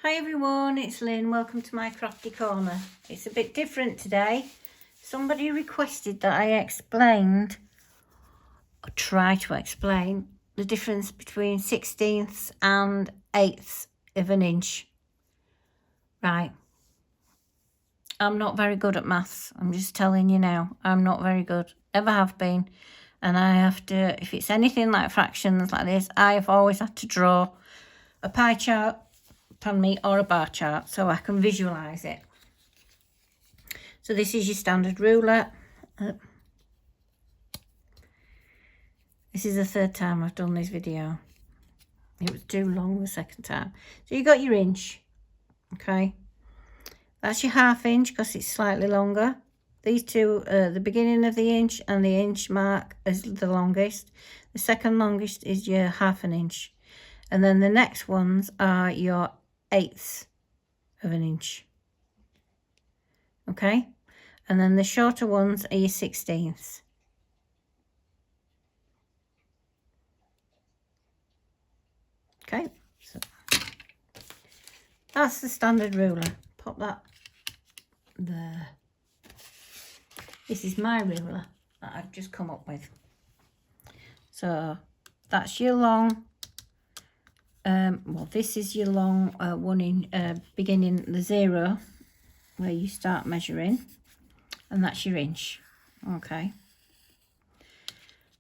Hi everyone, it's Lynn. Welcome to my crafty corner. It's a bit different today. Somebody requested that I explained, or try to explain, the difference between 16ths and 1/8 of an inch. Right. I'm not very good at maths. I'm just telling you now. I'm not very good. Ever have been. And I have to, if it's anything like fractions like this, I've always had to draw a pie chart, pardon me, or a bar chart so I can visualise it. So this is your standard ruler. This is the third time I've done this video. It was too long the second time. So you got your inch, okay? That's your 1/2 inch because it's slightly longer. These two, the beginning of the inch and the inch mark is the longest. The second longest is your 1/2 inch. And then the next ones are your 1/8 of an inch. Okay? And then the shorter ones are your 16ths. Okay, so that's the standard ruler. Pop that there. This is my ruler that I've just come up with. So that's your long, well, this is your long 1 inch, beginning the 0 where you start measuring, and that's your inch. Okay,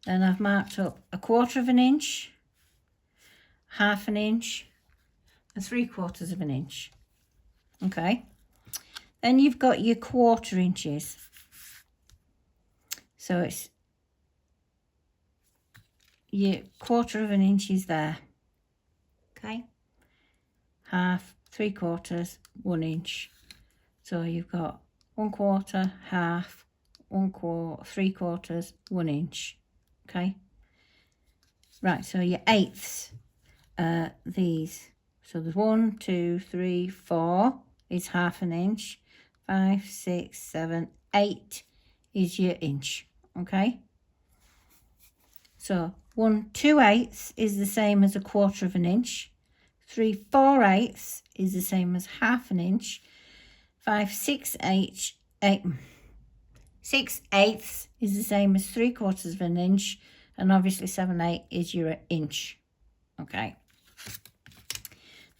then I've marked up 1/4 of an inch, 1/2 an inch, and 3/4 of an inch. Okay, then you've got your 1/4 inches. So it's your 1/4 of an inch is there. Okay, 1/2, 3/4, 1 inch. So you've got 1/4, 1/2, 1/4, 3/4, 1 inch. Okay, right, so your 1/8ths are these. So there's 1, 2, 3, 4 is 1/2 an inch, 5, 6, 7, 8 is your inch. Okay, so 1 2/8 is the same as 1/4 of an inch. 3 4/8 is the same as 1/2 an inch. 5 6/8 is the same as 3/4 of an inch, and obviously 7/8 is your inch. Okay,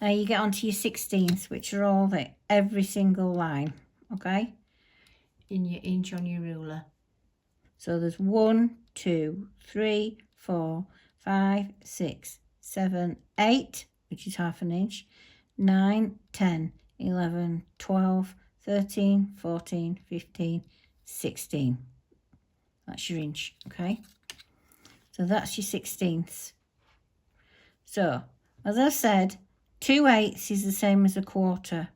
now you get onto your 16ths, which are all every single line, okay, in your inch on your ruler. So there's 1 2 3 4 5 6 7 8, which is 1/2 an inch, 9 10 11 12 13 14 15 16. That's your inch. Okay, so that's your 16ths. So as I said, 2/8 is the same as 1/4.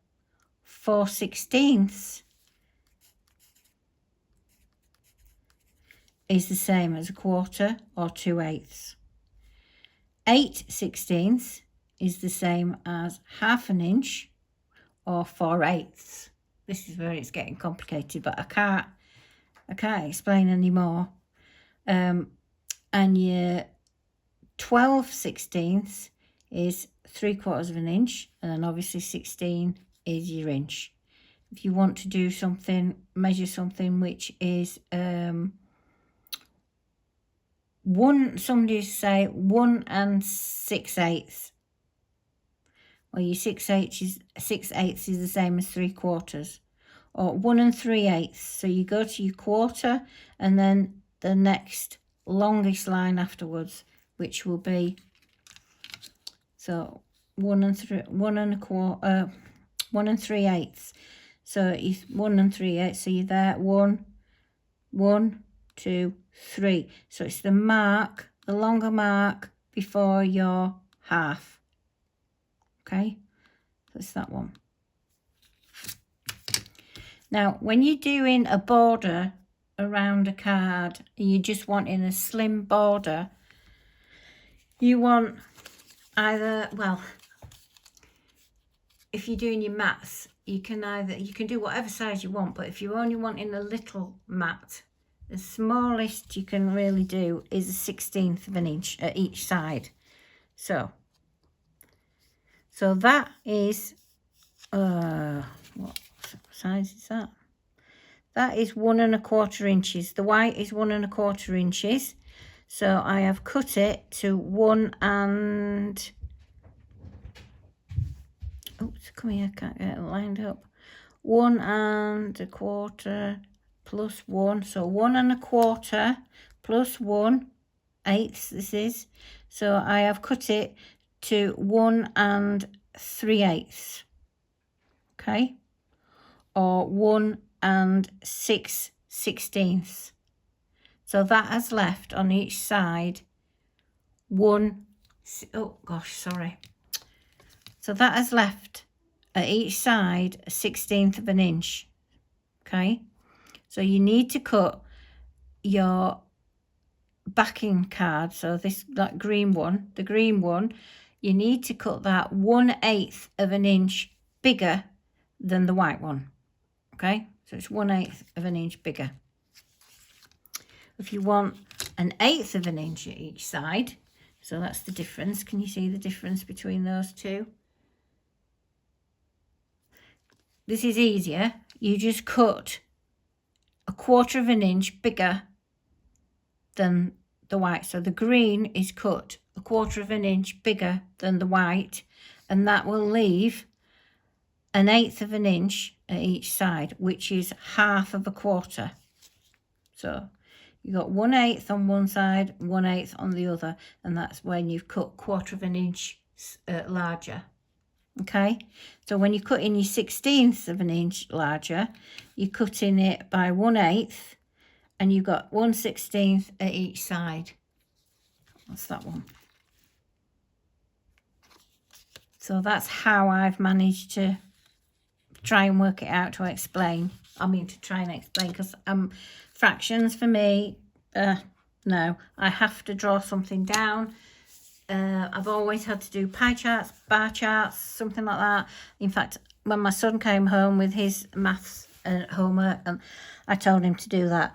4 16ths is the same as 1/4 or 2/8. 8 16ths is the same as 1/2 an inch or 4/8. This is where it's getting complicated, but I can't explain any more. And your 12 16ths is 3/4 of an inch, and then obviously 16 is your inch. If you want to do something, measure something which is somebody say 1 6/8. Well, your 6/8 is the same as 3/4, or 1 3/8. So you go to your 1/4 and then the next longest line afterwards, which will be, so 1 3/8. So it's 1 3/8. So you're there 1 1 2 3. So it's the mark, the longer mark before your 1/2. Okay, so it's that one. Now, when you're doing a border around a card, you're just wanting a slim border, you want either, well, if you're doing your mats, you can do whatever size you want, but if you're only wanting a little mat, the smallest you can really do is 1/16 of an inch at each side. So that is what size is that? That is 1 1/4 inches. The white is 1 1/4 inches. So I have cut it to 1 and... Oops, come here, I can't get it lined up. 1 1/4 plus 1. So 1 1/4 plus 1/8 this is. So I have cut it to 1 3/8. Okay. Or 1 6/16. So that has left on each side oh gosh, sorry. So that has left at each side a 1/16 of an inch. Okay. So you need to cut your backing card. So that green one, the green one, you need to cut that 1/8 of an inch bigger than the white one. Okay. So it's 1/8 of an inch bigger. If you want 1/8 of an inch at each side, so that's the difference. Can you see the difference between those two? This is easier. You just cut 1/4 of an inch bigger than the white. So the green is cut 1/4 of an inch bigger than the white, and that will leave 1/8 of an inch at each side, which is 1/2 of a quarter. So you got 1/8 on one side, 1/8 on the other, and that's when you've cut 1/4 of an inch larger. Okay, so when you cut in your 1/16 of an inch larger, you're cutting it by 1/8, and you've got 1/16 at each side. What's that one? So that's how I've managed to try and work it out to explain. I mean, to try and explain, because fractions for me, no, I have to draw something down. I've always had to do pie charts, bar charts, something like that. In fact, when my son came home with his maths homework, I told him to do that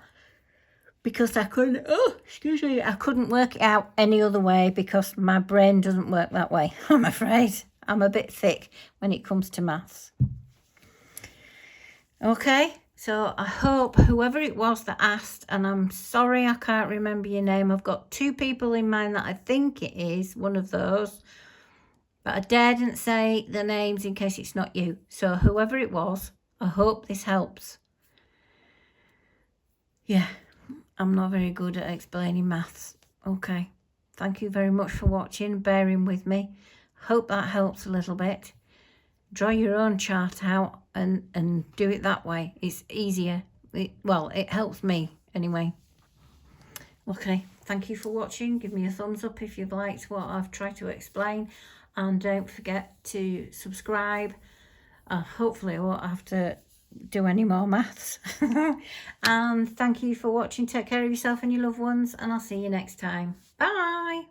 because I couldn't, I couldn't work it out any other way because my brain doesn't work that way, I'm afraid. I'm a bit thick when it comes to maths. Okay, so I hope whoever it was that asked, and I'm sorry I can't remember your name. I've got 2 people in mind that I think it is one of those, but I daren't say the names in case it's not you. So whoever it was, I hope this helps. Yeah, I'm not very good at explaining maths. Okay, thank you very much for watching, bearing with me. Hope that helps a little bit. Draw your own chart out and do it that way. It's easier. It helps me anyway. Okay, thank you for watching. Give me a thumbs up if you've liked what I've tried to explain, and don't forget to subscribe. Hopefully I won't have to do any more maths. And thank you for watching. Take care of yourself and your loved ones, and I'll see you next time. Bye.